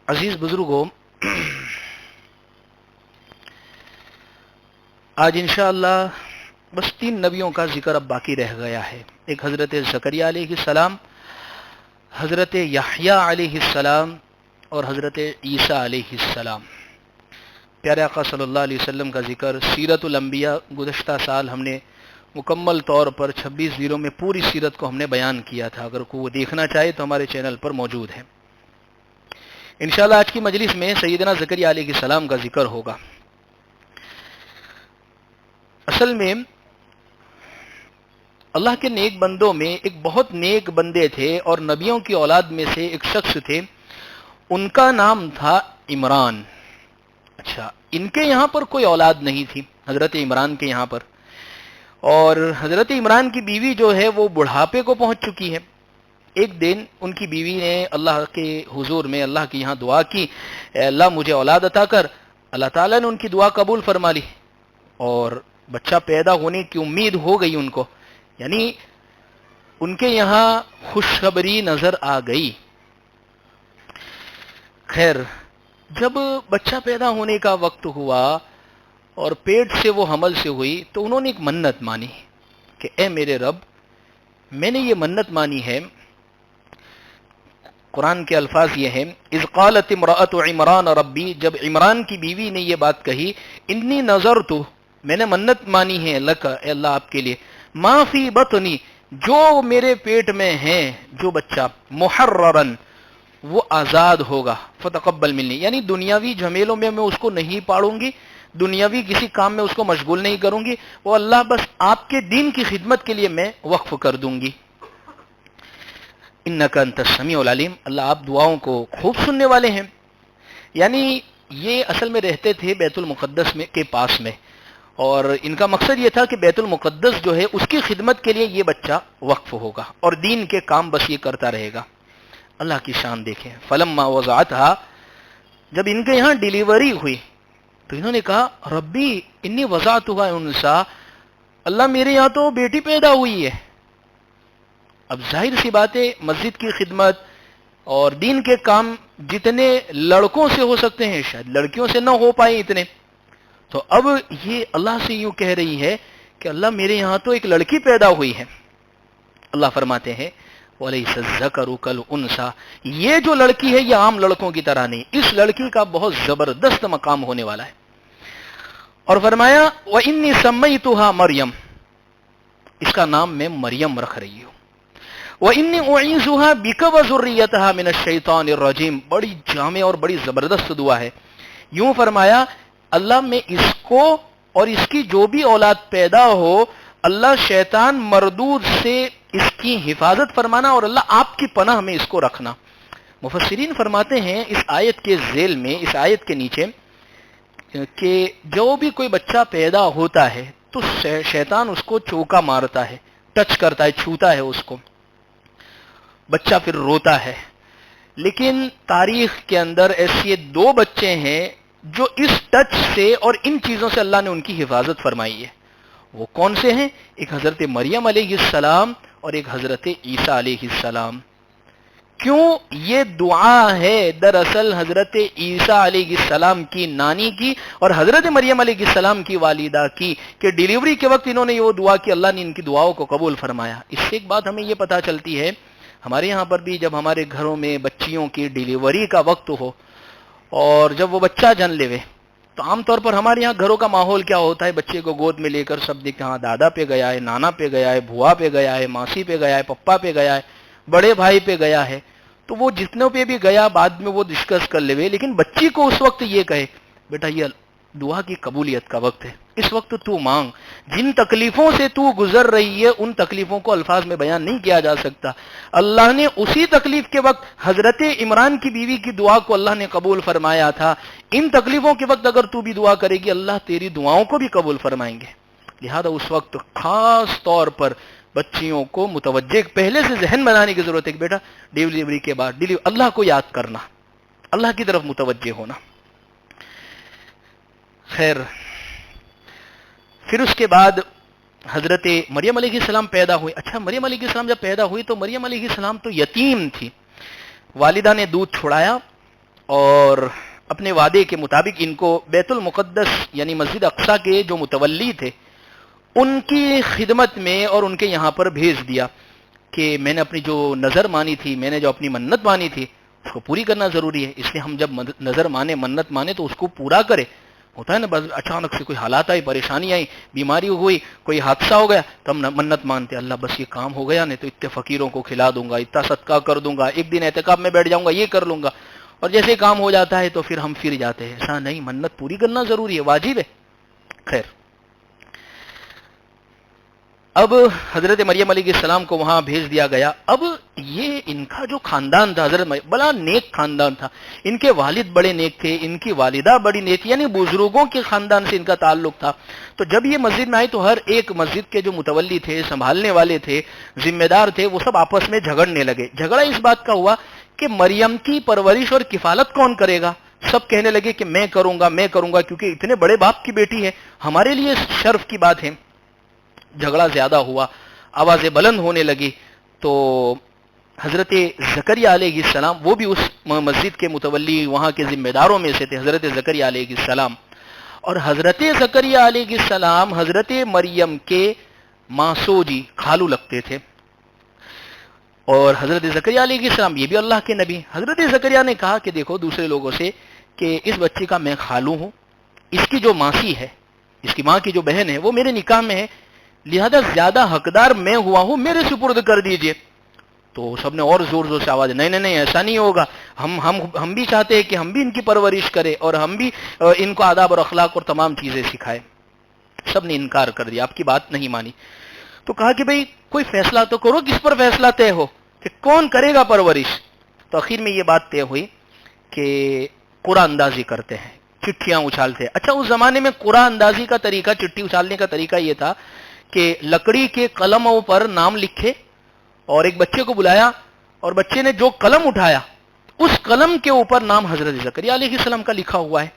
عزیز بزرگوں، آج انشاءاللہ بس 3 نبیوں کا ذکر اب باقی رہ گیا ہے۔ ایک حضرت زکریا علیہ السلام، حضرت یحییٰ علیہ السلام اور حضرت عیسیٰ علیہ السلام۔ پیارے آقا صلی اللہ علیہ وسلم کا ذکر سیرت الانبیاء گزشتہ سال ہم نے مکمل طور پر 26 دنوں میں پوری سیرت کو ہم نے بیان کیا تھا۔ اگر کوئی دیکھنا چاہے تو ہمارے چینل پر موجود ہے۔ انشاءاللہ آج کی مجلس میں سیدنا زکریا علیہ السلام کا ذکر ہوگا۔ اصل میں اللہ کے نیک بندوں میں ایک بہت نیک بندے تھے اور نبیوں کی اولاد میں سے ایک شخص تھے، ان کا نام تھا عمران۔ اچھا، ان کے یہاں پر کوئی اولاد نہیں تھی، حضرت عمران کے یہاں پر، اور حضرت عمران کی بیوی جو ہے وہ بڑھاپے کو پہنچ چکی ہے۔ ایک دن ان کی بیوی نے اللہ کے حضور میں اللہ کے یہاں دعا کی، اے اللہ مجھے اولاد عطا کر۔ اللہ تعالیٰ نے ان کی دعا قبول فرما لی اور بچہ پیدا ہونے کی امید ہو گئی ان کو، یعنی ان کے یہاں خوشخبری نظر آ گئی۔ خیر، جب بچہ پیدا ہونے کا وقت ہوا اور پیٹ سے وہ حمل سے ہوئی تو انہوں نے ایک منت مانی کہ اے میرے رب، میں نے یہ منت مانی ہے۔ قرآن کے الفاظ یہ ہیں، اذ قالت امرأۃ عمران ربی، جب عمران کی بیوی نے یہ بات کہی، انی نذرت، میں نے منت مانی ہے، لک، اے اللہ آپ کے لیے، ما فی بطنی، جو میرے پیٹ میں ہے جو بچہ، محررن، وہ آزاد ہوگا، فتقبل منی، یعنی دنیاوی جھمیلوں میں میں اس کو نہیں پاڑوں گی، دنیاوی کسی کام میں اس کو مشغول نہیں کروں گی، وہ اللہ بس آپ کے دین کی خدمت کے لیے میں وقف کر دوں گی۔ انک انت السمیع العلیم، اللہ آپ دعاؤں کو خوب سننے والے ہیں۔ یعنی یہ اصل میں رہتے تھے بیت المقدس میں کے پاس میں، اور ان کا مقصد یہ تھا کہ بیت المقدس جو ہے اس کی خدمت کے لیے یہ بچہ وقف ہوگا اور دین کے کام بس یہ کرتا رہے گا۔ اللہ کی شان دیکھیں، فلما وضعتها، جب ان کے یہاں ڈیلیوری ہوئی تو انہوں نے کہا ربی انی وضعتها انسا، اللہ میرے یہاں تو بیٹی پیدا ہوئی ہے۔ اب ظاہر سی بات ہے، مسجد کی خدمت اور دین کے کام جتنے لڑکوں سے ہو سکتے ہیں شاید لڑکیوں سے نہ ہو پائے اتنے، تو اب یہ اللہ سے یوں کہہ رہی ہے کہ اللہ میرے یہاں تو ایک لڑکی پیدا ہوئی ہے۔ اللہ فرماتے ہیں وَلَيْسَ الذَّكَرُ كَالْأُنثَىٰ، یہ جو لڑکی ہے یہ عام لڑکوں کی طرح نہیں، اس لڑکی کا بہت زبردست مقام ہونے والا ہے۔ اور فرمایا وَإِنِّي سَمَّيْتُهَا مریم، اس کا نام میں مریم رکھ رہی ہوں۔ وَإِنِّي أُعِيذُهَا بِكَ وَذُرِّيَّتَهَا مِنَ الشَّيْطَانِ الرَّجِيمِ، بڑی جامع اور بڑی زبردست دعا ہے۔ یوں فرمایا اللہ میں اس کو اور اس کی جو بھی اولاد پیدا ہو، اللہ شیطان مردود سے اس کی حفاظت فرمانا اور اللہ آپ کی پناہ میں اس کو رکھنا۔ مفسرین فرماتے ہیں اس آیت کے ذیل میں، اس آیت کے نیچے، کہ جو بھی کوئی بچہ پیدا ہوتا ہے تو شیطان اس کو چوکا مارتا ہے، ٹچ کرتا ہے، چھوتا ہے اس کو، بچہ پھر روتا ہے۔ لیکن تاریخ کے اندر ایسے 2 بچے ہیں جو اس ٹچ سے اور ان چیزوں سے اللہ نے ان کی حفاظت فرمائی ہے۔ وہ کون سے ہیں؟ ایک حضرت مریم علیہ السلام اور ایک حضرت عیسیٰ علیہ السلام۔ کیوں یہ دعا ہے دراصل حضرت عیسیٰ علیہ السلام کی نانی کی اور حضرت مریم علیہ السلام کی والدہ کی، کہ ڈیلیوری کے وقت انہوں نے وہ دعا کی، اللہ نے ان کی دعاؤں کو قبول فرمایا۔ اس سے ایک بات ہمیں یہ پتہ چلتی ہے، ہمارے یہاں پر بھی جب ہمارے گھروں میں بچیوں کی ڈیلیوری کا وقت ہو اور جب وہ بچہ جن لے، تو عام طور پر ہمارے یہاں گھروں کا ماحول کیا ہوتا ہے، بچے کو گود میں لے کر سب دیکھتے ہیں، ہاں دادا پہ گیا ہے، نانا پہ گیا ہے، بھوا پہ گیا ہے، ماسی پہ گیا ہے، پپا پہ گیا ہے، بڑے بھائی پہ گیا ہے، تو وہ جتنوں پہ بھی گیا بعد میں وہ ڈسکس کر لے، لیکن بچی کو اس وقت یہ کہے بیٹا یہ دعا کی قبولیت کا وقت ہے، اس وقت تو مانگ، جن تکلیفوں سے تو گزر رہی ہے ان تکلیفوں کو الفاظ میں بیان نہیں کیا جا سکتا۔ اللہ نے اسی تکلیف کے وقت حضرت عمران کی بیوی کی دعا کو اللہ نے قبول فرمایا تھا، ان تکلیفوں کے وقت اگر تو بھی دعا کرے گی اللہ تیری دعاؤں کو بھی قبول فرمائیں گے۔ لہذا اس وقت خاص طور پر بچیوں کو متوجہ پہلے سے ذہن بنانے کی ضرورت ہے کہ بیٹا ڈیلیوری کے بعد اللہ کو یاد کرنا، اللہ کی طرف متوجہ ہونا۔ خیر، پھر اس کے بعد حضرت مریم علیہ السلام پیدا ہوئی۔ اچھا، مریم علیہ السلام جب پیدا ہوئی تو مریم علیہ السلام تو یتیم تھی، والدہ نے دودھ چھڑایا اور اپنے وعدے کے مطابق ان کو بیت المقدس یعنی مسجد اقصی کے جو متولی تھے ان کی خدمت میں اور ان کے یہاں پر بھیج دیا کہ میں نے اپنی جو نظر مانی تھی، میں نے جو اپنی منت مانی تھی اس کو پوری کرنا ضروری ہے، اس لیے ہم جب نظر مانے منت مانے تو اس کو پورا کرے۔ ہوتا ہے نا بس اچانک سے کوئی حالات آئی، پریشانی آئی، بیماری ہوئی، کوئی حادثہ ہو گیا تو ہم منت مانتے اللہ بس یہ کام ہو گیا نہیں تو اتنے فقیروں کو کھلا دوں گا، اتنا صدقہ کر دوں گا، ایک دن اعتکاف میں بیٹھ جاؤں گا، یہ کر لوں گا، اور جیسے کام ہو جاتا ہے تو پھر ہم پھر جاتے ہیں۔ ایسا نہیں، منت پوری کرنا ضروری ہے، واجب ہے۔ خیر، اب حضرت مریم علیہ السلام کو وہاں بھیج دیا گیا۔ اب یہ ان کا جو خاندان تھا حضرت مریم بڑا نیک خاندان تھا، ان کے والد بڑے نیک تھے، ان کی والدہ بڑی نیک، یعنی بزرگوں کے خاندان سے ان کا تعلق تھا۔ تو جب یہ مسجد میں آئی تو ہر ایک مسجد کے جو متولی تھے، سنبھالنے والے تھے، ذمہ دار تھے، وہ سب آپس میں جھگڑنے لگے۔ جھگڑا اس بات کا ہوا کہ مریم کی پرورش اور کفالت کون کرے گا؟ سب کہنے لگے کہ میں کروں گا، میں کروں گا، کیونکہ اتنے بڑے باپ کی بیٹی ہے، ہمارے لیے شرف کی بات ہے۔ جھگڑا زیادہ ہوا، آوازیں بلند ہونے لگی، تو حضرت زکریا علیہ السلام، وہ بھی اس مسجد کے متولی وہاں کے ذمہ داروں میں سے تھے، حضرت زکریا علیہ السلام، اور حضرت زکریا علیہ السلام حضرت مریم کے ماسو جی خالو لگتے تھے۔ اور حضرت زکریا علیہ السلام یہ بھی اللہ کے نبی، حضرت زکریا نے کہا کہ دیکھو دوسرے لوگوں سے کہ اس بچے کا میں خالو ہوں، اس کی جو ماسی ہے، اس کی ماں کی جو بہن ہے وہ میرے نکاح میں ہے، لہذا زیادہ حقدار میں ہوا ہوں، میرے سپرد کر دیجئے۔ تو سب نے اور زور زور سے آواز، نہیں نہیں نہیں ایسا نہیں ہوگا، ہم بھی چاہتے ہیں کہ ہم بھی ان کی پرورش کریں اور ہم بھی ان کو آداب اور اخلاق اور تمام چیزیں سکھائیں۔ سب نے انکار کر دیا، آپ کی بات نہیں مانی۔ تو کہا کہ بھئی کوئی فیصلہ تو کرو، کس پر فیصلہ طے ہو کہ کون کرے گا پرورش؟ تو آخر میں یہ بات طے ہوئی کہ قرآن اندازی کرتے ہیں، چٹھیاں اچھالتے ہیں۔ اچھا، اس زمانے میں قرآن اندازی کا طریقہ، چٹھی اچھالنے کا طریقہ یہ تھا کہ لکڑی کے قلموں پر نام لکھے اور ایک بچے کو بلایا، اور بچے نے جو قلم اٹھایا اس قلم کے اوپر نام حضرت زکریا علیہ السلام کا لکھا ہوا ہے۔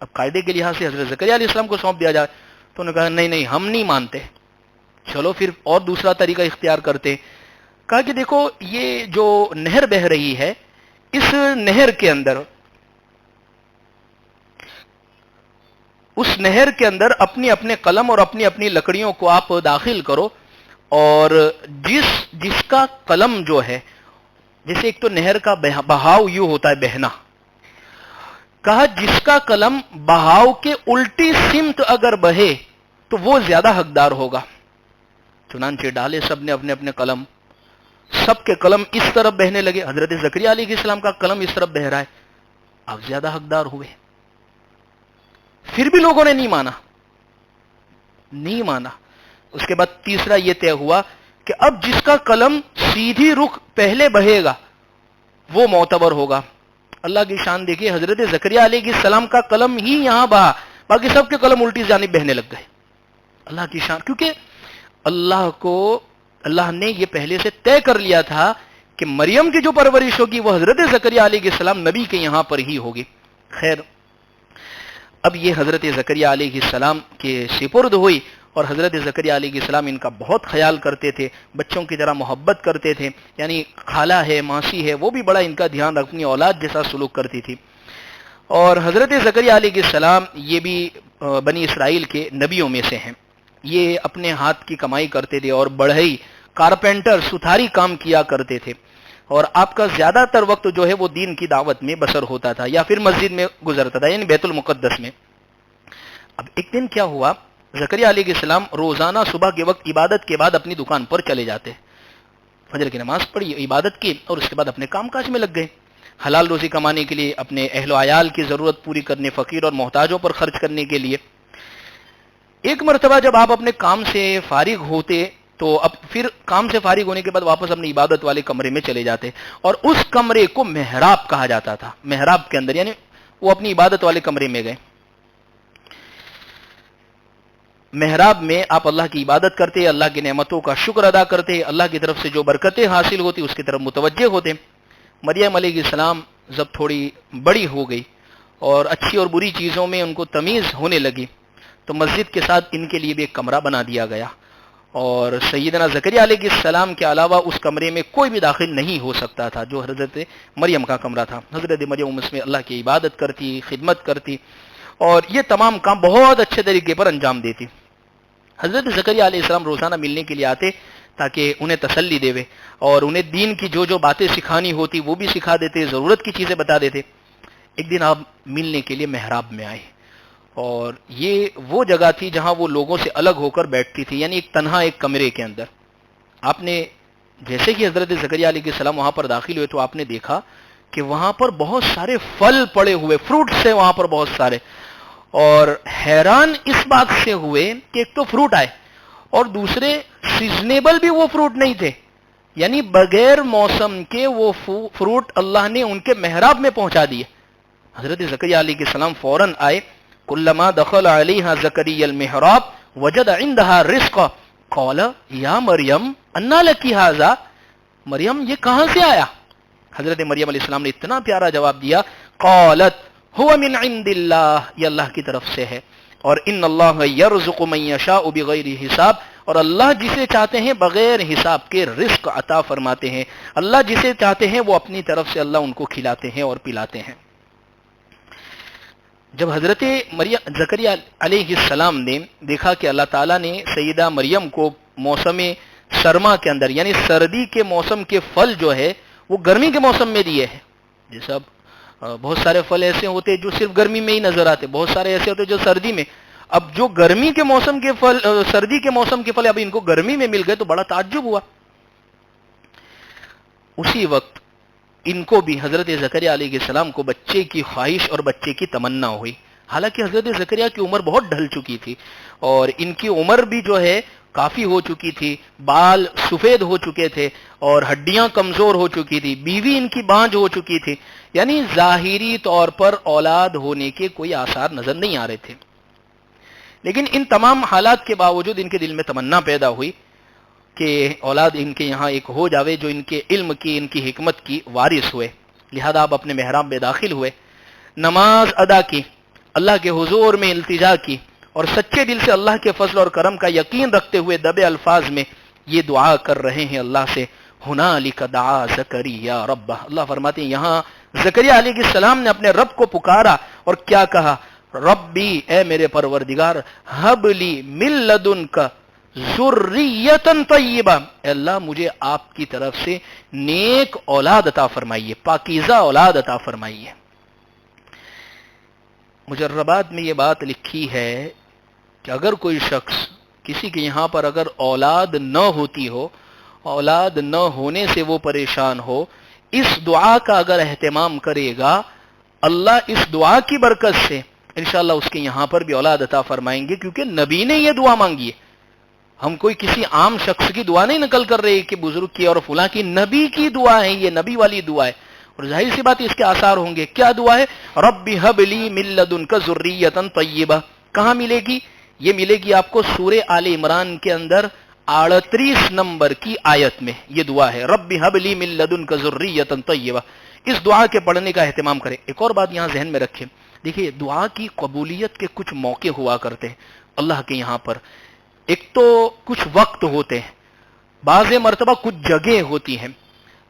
اب قاعدے کے لحاظ سے حضرت زکریا علیہ السلام کو سونپ دیا جائے تو انہوں نے کہا نہیں نہیں ہم نہیں مانتے، چلو پھر اور دوسرا طریقہ اختیار کرتے۔ کہا کہ دیکھو یہ جو نہر بہہ رہی ہے، اس نہر کے اندر، اس نہر کے اندر اپنی اپنے قلم اور اپنی اپنی لکڑیوں کو آپ داخل کرو، اور جس کا قلم جو ہے، جیسے ایک تو نہر کا بہاؤ یوں ہوتا ہے بہنا، کہا جس کا قلم بہاؤ کے الٹی سمت اگر بہے تو وہ زیادہ حقدار ہوگا۔ چنانچہ ڈالے سب نے اپنے اپنے قلم، سب کے قلم اس طرف بہنے لگے، حضرت زکریا علیہ السلام کا قلم اس طرف بہ رہا ہے، آپ زیادہ حقدار ہوئے۔ پھر بھی لوگوں نے نہیں مانا۔ اس کے بعد تیسرا یہ طے ہوا کہ اب جس کا قلم سیدھی رخ پہلے بہے گا وہ معتبر ہوگا۔ اللہ کی شان دیکھیے، حضرت زکریا علیہ السلام کا قلم ہی یہاں بہا، باقی سب کے قلم الٹی جانب بہنے لگ گئے۔ اللہ کی شان، کیونکہ اللہ نے یہ پہلے سے طے کر لیا تھا کہ مریم کی جو پرورش ہوگی وہ حضرت زکریا علیہ السلام نبی کے یہاں پر ہی ہوگی۔ خیر، اب یہ حضرت زکریا علیہ السلام کے سپرد ہوئی، اور حضرت زکریا علیہ السلام ان کا بہت خیال کرتے تھے، بچوں کی طرح محبت کرتے تھے، یعنی خالہ ہے، ماسی ہے، وہ بھی بڑا ان کا دھیان اپنی اولاد جیسا سلوک کرتی تھی۔ اور حضرت زکریا علیہ السلام یہ بھی بنی اسرائیل کے نبیوں میں سے ہیں، یہ اپنے ہاتھ کی کمائی کرتے تھے اور بڑھئی، کارپینٹر، ستھاری کام کیا کرتے تھے، اور آپ کا زیادہ تر وقت جو ہے وہ دین کی دعوت میں بسر ہوتا تھا یا پھر مسجد میں گزرتا تھا، یعنی بیت المقدس میں۔ اب ایک دن کیا ہوا، زکریا علیہ السلام روزانہ صبح کے وقت عبادت کے بعد اپنی دکان پر چلے جاتے، فجر کی نماز پڑھی، عبادت کی، اور اس کے بعد اپنے کام کاج میں لگ گئے، حلال روزی کمانے کے لیے، اپنے اہل و عیال کی ضرورت پوری کرنے، فقیر اور محتاجوں پر خرچ کرنے کے لیے۔ ایک مرتبہ جب آپ اپنے کام سے فارغ ہوتے تو اب پھر کام سے فارغ ہونے کے بعد واپس اپنی عبادت والے کمرے میں چلے جاتے، اور اس کمرے کو محراب کہا جاتا تھا۔ محراب کے اندر، یعنی وہ اپنی عبادت والے کمرے میں گئے، محراب میں آپ اللہ کی عبادت کرتے، اللہ کی نعمتوں کا شکر ادا کرتے، اللہ کی طرف سے جو برکتیں حاصل ہوتی اس کی طرف متوجہ ہوتے۔ مریم علیہ السلام جب تھوڑی بڑی ہو گئی اور اچھی اور بری چیزوں میں ان کو تمیز ہونے لگی تو مسجد کے ساتھ ان کے لیے بھی ایک کمرہ بنا دیا گیا، اور سیدنا زکریا علیہ السلام کے علاوہ اس کمرے میں کوئی بھی داخل نہیں ہو سکتا تھا، جو حضرت مریم کا کمرہ تھا۔ حضرت مریم اس میں اللہ کی عبادت کرتی، خدمت کرتی، اور یہ تمام کام بہت اچھے طریقے پر انجام دیتی۔ حضرت زکریا علیہ السلام روزانہ ملنے کے لیے آتے تاکہ انہیں تسلی دے اور انہیں دین کی جو باتیں سکھانی ہوتی وہ بھی سکھا دیتے، ضرورت کی چیزیں بتا دیتے۔ ایک دن آپ ملنے کے لیے محراب میں آئے، اور یہ وہ جگہ تھی جہاں وہ لوگوں سے الگ ہو کر بیٹھتی تھی، یعنی ایک تنہا ایک کمرے کے اندر۔ آپ نے جیسے کہ حضرت زکریا علیہ السلام وہاں پر داخل ہوئے تو آپ نے دیکھا کہ وہاں پر بہت سارے پھل پڑے ہوئے، فروٹس ہیں وہاں پر بہت سارے، اور حیران اس بات سے ہوئے کہ ایک تو فروٹ آئے اور دوسرے سیزنیبل بھی وہ فروٹ نہیں تھے، یعنی بغیر موسم کے وہ فروٹ اللہ نے ان کے محراب میں پہنچا دیے۔ حضرت زکریا علیہ السلام فوراً آئے، کلما دخل علیہا زکریا المحراب وجد عندها رزقا قال یا مریم انا لکی ھذا، مریم یہ کہاں سے آیا؟ حضرت مریم علیہ السلام نے اتنا پیارا جواب دیا، قالت هو من عند اللہ، یہ اللہ کی طرف سے ہے، اور ان اللہ یرزق من یشاء بغیر حساب، اور اللہ جسے چاہتے ہیں بغیر حساب کے رزق عطا فرماتے ہیں، اللہ جسے چاہتے ہیں وہ اپنی طرف سے اللہ ان کو کھلاتے ہیں اور پلاتے ہیں۔ جب حضرت زکریا علیہ السلام نے دیکھا کہ اللہ تعالیٰ نے سیدہ مریم کو موسم سرما کے اندر، یعنی سردی کے موسم کے پھل جو ہے وہ گرمی کے موسم میں دیے ہیں، جیسے اب بہت سارے پھل ایسے ہوتے جو صرف گرمی میں ہی نظر آتے، بہت سارے ایسے ہوتے جو سردی میں، اب جو گرمی کے موسم کے پھل، سردی کے موسم کے پھل اب ان کو گرمی میں مل گئے تو بڑا تعجب ہوا۔ اسی وقت ان کو بھی، حضرت زکریا علیہ السلام کو بچے کی خواہش اور بچے کی تمنا ہوئی، حالانکہ حضرت زکریا کی عمر بہت ڈھل چکی تھی اور ان کی عمر بھی جو ہے کافی ہو چکی تھی، بال سفید ہو چکے تھے اور ہڈیاں کمزور ہو چکی تھی، بیوی ان کی بانجھ ہو چکی تھی، یعنی ظاہری طور پر اولاد ہونے کے کوئی آثار نظر نہیں آ رہے تھے۔ لیکن ان تمام حالات کے باوجود ان کے دل میں تمنا پیدا ہوئی کہ اولاد ان کے یہاں ایک ہو جاوے جو ان کے علم کی، ان کی حکمت کی وارث ہوئے۔ لہذا آپ اپنے محراب میں داخل ہوئے، نماز ادا کی، اللہ کے حضور میں التجا کی، اور سچے دل سے اللہ کے فضل اور کرم کا یقین رکھتے ہوئے دبے الفاظ میں یہ دعا کر رہے ہیں اللہ سے، ہنالک دعا زکریا ربہ۔ اللہ فرماتے ہیں یہاں زکریا علیہ السلام نے اپنے رب کو پکارا اور کیا کہا؟ ربی، اے میرے پروردگار، ہب لی من لدنک ذریۃ طیبہ، اے اللہ مجھے آپ کی طرف سے نیک اولاد عطا فرمائیے، پاکیزہ اولاد عطا فرمائیے۔ مجربات میں یہ بات لکھی ہے کہ اگر کوئی شخص کسی کے یہاں پر اگر اولاد نہ ہوتی ہو، اولاد نہ ہونے سے وہ پریشان ہو، اس دعا کا اگر اہتمام کرے گا، اللہ اس دعا کی برکت سے انشاءاللہ اس کے یہاں پر بھی اولاد عطا فرمائیں گے، کیونکہ نبی نے یہ دعا مانگی ہے۔ ہم کوئی کسی عام شخص کی دعا نہیں نقل کر رہے کہ بزرگ کی اور فلاں کی، نبی کی دعا ہے، یہ نبی والی دعا ہے، اور ظاہر سی بات اس کے آثار ہوں گے۔ کیا دعا ہے؟ رب ہب لی من لدنک ذریۃ طیبہ۔ کہاں ملے گی؟ یہ ملے گی آپ کو سورہ آل عمران کے اندر 38 نمبر کی آیت میں یہ دعا ہے، رب ہب لی من لدنک ذریۃ طیبہ۔ اس دعا کے پڑھنے کا اہتمام کریں۔ ایک اور بات یہاں ذہن میں رکھیں، دیکھیے دعا کی قبولیت کے کچھ موقع ہوا کرتے ہیں اللہ کے یہاں پر۔ ایک تو کچھ وقت ہوتے ہیں، بعض مرتبہ کچھ جگہ ہوتی ہیں،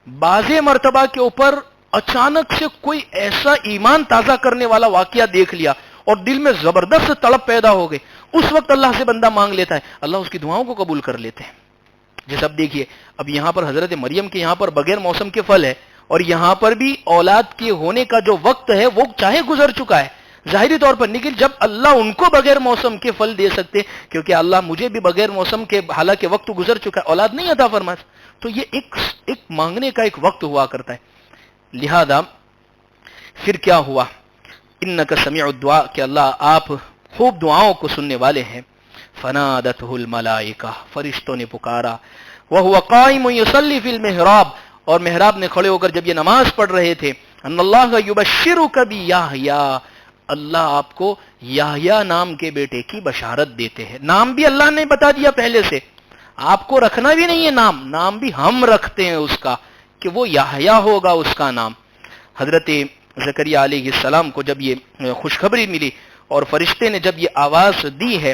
بعض مرتبہ کے اوپر اچانک سے کوئی ایسا ایمان تازہ کرنے والا واقعہ دیکھ لیا اور دل میں زبردست تڑپ پیدا ہو گئی، اس وقت اللہ سے بندہ مانگ لیتا ہے، اللہ اس کی دعاؤں کو قبول کر لیتے ہیں۔ جیسے اب دیکھیے، اب یہاں پر حضرت مریم کے یہاں پر بغیر موسم کے پھل ہے، اور یہاں پر بھی اولاد کے ہونے کا جو وقت ہے وہ چاہے گزر چکا ہے ظاہری طور پر، لیکن جب اللہ ان کو بغیر موسم کے پھل دے سکتے، کیونکہ اللہ مجھے بھی بغیر موسم کے، حالانکہ وقت گزر چکا ہے، اولاد نہیں عطا فرما، تو یہ ایک مانگنے کا ایک وقت ہوا کرتا ہے۔ لہذا پھر کیا ہوا؟ انک سمیع الدعاء، کہ اللہ آپ خوب دعاؤں کو سننے والے ہیں۔ فنادتہ الملائکہ، فرشتوں نے پکارا، وہو قائم یصلی فی المحراب، اور محراب نے کھڑے ہو کر جب یہ نماز پڑھ رہے تھے، ان اللہ یبشرک بیحییٰ، اللہ آپ کو یحییٰ نام کے بیٹے کی بشارت دیتے ہیں۔ نام بھی اللہ نے بتا دیا پہلے سے، آپ کو رکھنا بھی نہیں ہے نام بھی ہم رکھتے ہیں اس کا، کہ وہ یحییٰ ہوگا اس کا نام۔ حضرت زکریا علیہ السلام کو جب یہ خوشخبری ملی اور فرشتے نے جب یہ آواز دی ہے،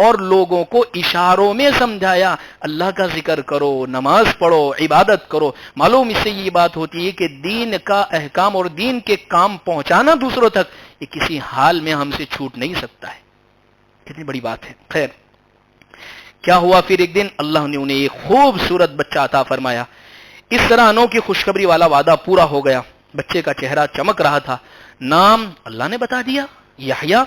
اور لوگوں کو اشاروں میں سمجھایا اللہ کا ذکر کرو، نماز پڑھو، عبادت کرو۔ معلوم اس سے یہ بات ہوتی ہے کہ دین کا احکام اور دین کے کام پہنچانا دوسروں تک یہ کسی حال میں ہم سے چھوٹ نہیں سکتا ہے۔ کتنی بڑی بات ہے۔ خیر، کیا ہوا پھر ایک دن اللہ نے انہیں ایک خوبصورت بچہ عطا فرمایا۔ اس طرح انوکھی خوشخبری والا وعدہ پورا ہو گیا۔ بچے کا چہرہ چمک رہا تھا۔ نام اللہ نے بتا دیا، یحییٰ۔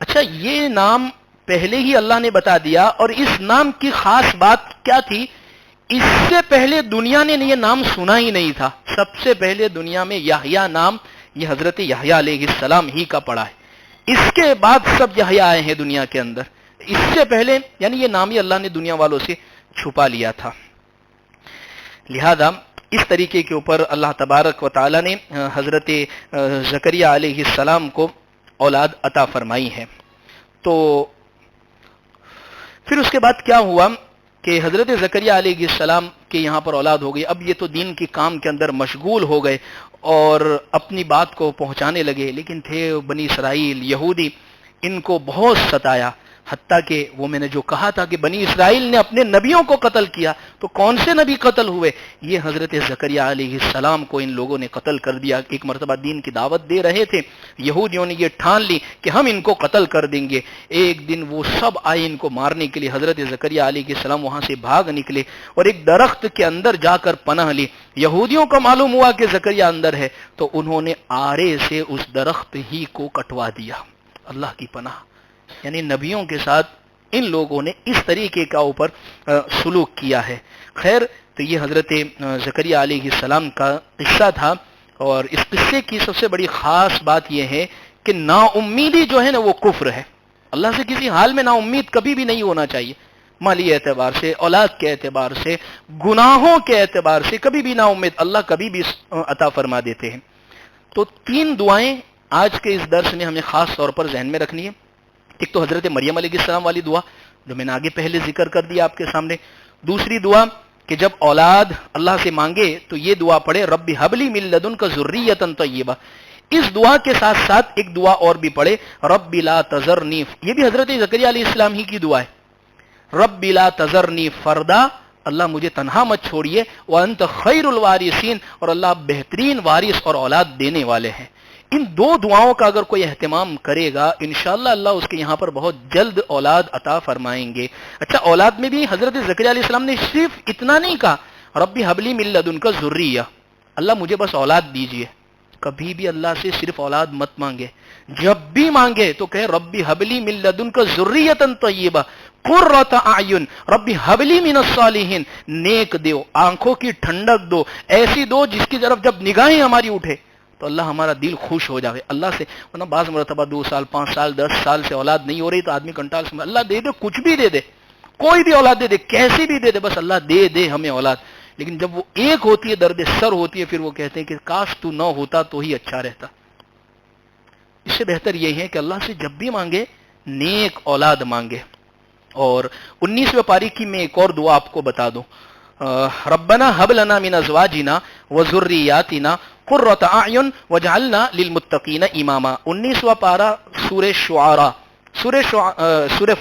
اچھا، یہ نام پہلے ہی اللہ نے بتا دیا، اور اس نام کی خاص بات کیا تھی؟ اس سے پہلے دنیا نے یہ نام سنا ہی نہیں تھا۔ سب سے پہلے دنیا میں یحییٰ نام یہ حضرت یحییٰ علیہ السلام ہی کا پڑا ہے۔ اس کے بعد سب یحییٰ آئے ہیں دنیا کے اندر۔ اس سے پہلے یعنی یہ نام ہی اللہ نے دنیا والوں سے چھپا لیا تھا۔ لہذا اس طریقے کے اوپر اللہ تبارک و تعالی نے حضرت زکریہ علیہ السلام کو اولاد عطا فرمائی ہے۔ تو پھر اس کے بعد کیا ہوا کہ حضرت زکریہ علیہ السلام کے یہاں پر اولاد ہو گئی۔ اب یہ تو دین کے کام کے اندر مشغول ہو گئے اور اپنی بات کو پہنچانے لگے، لیکن تھے بنی اسرائیل یہودی، ان کو بہت ستایا، حتیٰ کہ وہ میں نے جو کہا تھا کہ بنی اسرائیل نے اپنے نبیوں کو قتل کیا، تو کون سے نبی قتل ہوئے؟ یہ حضرت زکریہ علیہ السلام کو ان لوگوں نے قتل کر دیا۔ ایک مرتبہ دین کی دعوت دے رہے تھے، یہودیوں نے یہ ٹھان لی کہ ہم ان کو قتل کر دیں گے۔ ایک دن وہ سب آئے ان کو مارنے کے لیے، حضرت زکریہ علیہ السلام وہاں سے بھاگ نکلے اور ایک درخت کے اندر جا کر پناہ لی۔ یہودیوں کو معلوم ہوا کہ زکریہ اندر ہے، تو انہوں نے آرے سے اس درخت ہی کو کٹوا دیا۔ اللہ کی پناہ، یعنی نبیوں کے ساتھ ان لوگوں نے اس طریقے کا اوپر سلوک کیا ہے۔ خیر، تو یہ حضرت زکریہ علیہ السلام کا قصہ تھا، اور اس قصے کی سب سے بڑی خاص بات یہ ہے کہ نا امیدی جو ہے نا وہ کفر ہے۔ اللہ سے کسی حال میں نا امید کبھی بھی نہیں ہونا چاہیے، مالی اعتبار سے، اولاد کے اعتبار سے، گناہوں کے اعتبار سے کبھی بھی نا امید اللہ کبھی بھی عطا فرما دیتے ہیں۔ تو 3 دعائیں آج کے اس درس میں ہمیں خاص طور پر ذہن میں رکھنی ہے۔ ایک تو حضرت مریم علیہ السلام والی دعا جو میں نے آگے پہلے ذکر کر دیا آپ کے سامنے۔ دوسری دعا کہ جب اولاد اللہ سے مانگے تو یہ دعا پڑھے، رب ھب لی من لدنک ذریۃ طیبہ۔ اس دعا کے ساتھ ساتھ ایک دعا اور بھی پڑھے، رب لا تذرنی، یہ بھی حضرت زکریہ علیہ السلام ہی کی دعا ہے، رب لا تذرنی فردا، اللہ مجھے تنہا مت چھوڑیے، وانت خیر الوارثین، اور اللہ بہترین وارث اور اولاد دینے والے ہیں۔ ان 2 دعاؤں کا اگر کوئی اہتمام کرے گا انشاءاللہ اللہ اس کے یہاں پر بہت جلد اولاد عطا فرمائیں گے۔ اچھا، اولاد میں بھی حضرت زکریہ علیہ السلام نے صرف اتنا نہیں کہا رب ھب لی من لدنک ذریہ، اللہ مجھے بس اولاد دیجئے۔ کبھی بھی اللہ سے صرف اولاد مت مانگے، جب بھی مانگے تو کہے رب ھب لی من لدنک ذریۃ طیبہ قرۃ اعین، رب ھب لی من الصالحین، نیک دو، آنکھوں کی ٹھنڈک دو، ایسی دو جس کی طرف جب نگاہیں ہماری اٹھے تو اللہ ہمارا دل خوش ہو جائے۔ اللہ سے ورنہ بعض مرتبہ 2 سال 5 سال 10 سال سے اولاد نہیں ہو رہی تو آدمی کنٹال سے اللہ دے دے، کچھ بھی دے دے، کوئی بھی اولاد دے دے، کیسی بھی دے دے، بس اللہ دے دے ہمیں اولاد۔ لیکن جب وہ ایک ہوتی ہے، درد سر ہوتی ہے، پھر وہ کہتے ہیں کہ کاش تو نہ ہوتا تو ہی اچھا رہتا۔ اس سے بہتر یہی ہے کہ اللہ سے جب بھی مانگے نیک اولاد مانگے۔ اور 19ویں پاری کی میں ایک اور دعا آپ کو بتا دوں، ربنا ھب لنا من ازواجنا وذریاتنا قرۃ اعین واجعلنا للمتقین اماما۔ 19واں پارہ سورہ شعراء، سورہ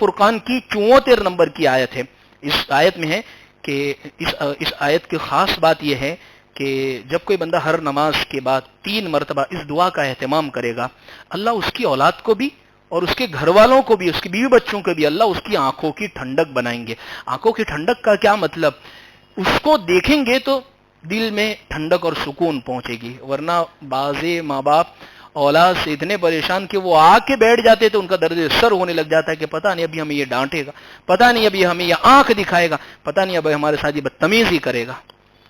فرقان کی 74 نمبر کی آیت ہے۔ اس آیت میں ہے کہ اس آیت کی خاص بات یہ ہے کہ جب کوئی بندہ ہر نماز کے بعد 3 مرتبہ اس دعا کا اہتمام کرے گا، اللہ اس کی اولاد کو بھی اور اس کے گھر والوں کو بھی، اس کی بیوی بچوں کو بھی اللہ اس کی آنکھوں کی ٹھنڈک بنائیں گے۔ آنکھوں کی ٹھنڈک کا کیا مطلب؟ اس کو دیکھیں گے تو دل میں ٹھنڈک اور سکون پہنچے گی، ورنہ بعض ماں باپ اولاد سے اتنے پریشان کہ وہ آ کے بیٹھ جاتے تو ان کا درد سر ہونے لگ جاتا ہے کہ پتہ نہیں ابھی ہمیں یہ ڈانٹے گا، پتہ نہیں ابھی ہمیں یہ آنکھ دکھائے گا، پتہ نہیں ابھی ہمارے ساتھ یہ بدتمیزی کرے گا۔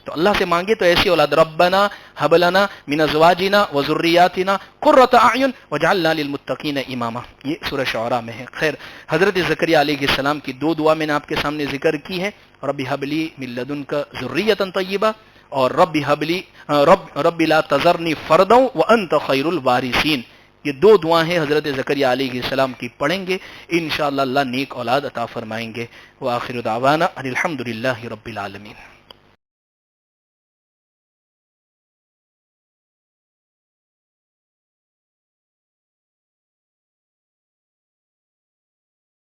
تو اللہ سے مانگے تو ایسی اولاد، ربنا ھب لنا من ازواجنا وذریاتنا قرۃ اعین واجعلنا للمتقین اماما، یہ سورہ شعراء میں ہے۔ خیر، حضرت زکریہ علیہ السلام کی 2 دعا میں نے آپ کے سامنے ذکر کی ہے، رب ھب لی من لدنک ذریۃ طیبہ اور رب لا تذرنی فردا وانت خیر الوارثین۔ یہ 2 دعائیں ہیں حضرت زکریہ علیہ السلام کی، پڑھیں گے انشاءاللہ اللہ نیک اولاد عطا فرمائیں گے۔ وآخر دعوانا ان الحمد للہ رب العالمین۔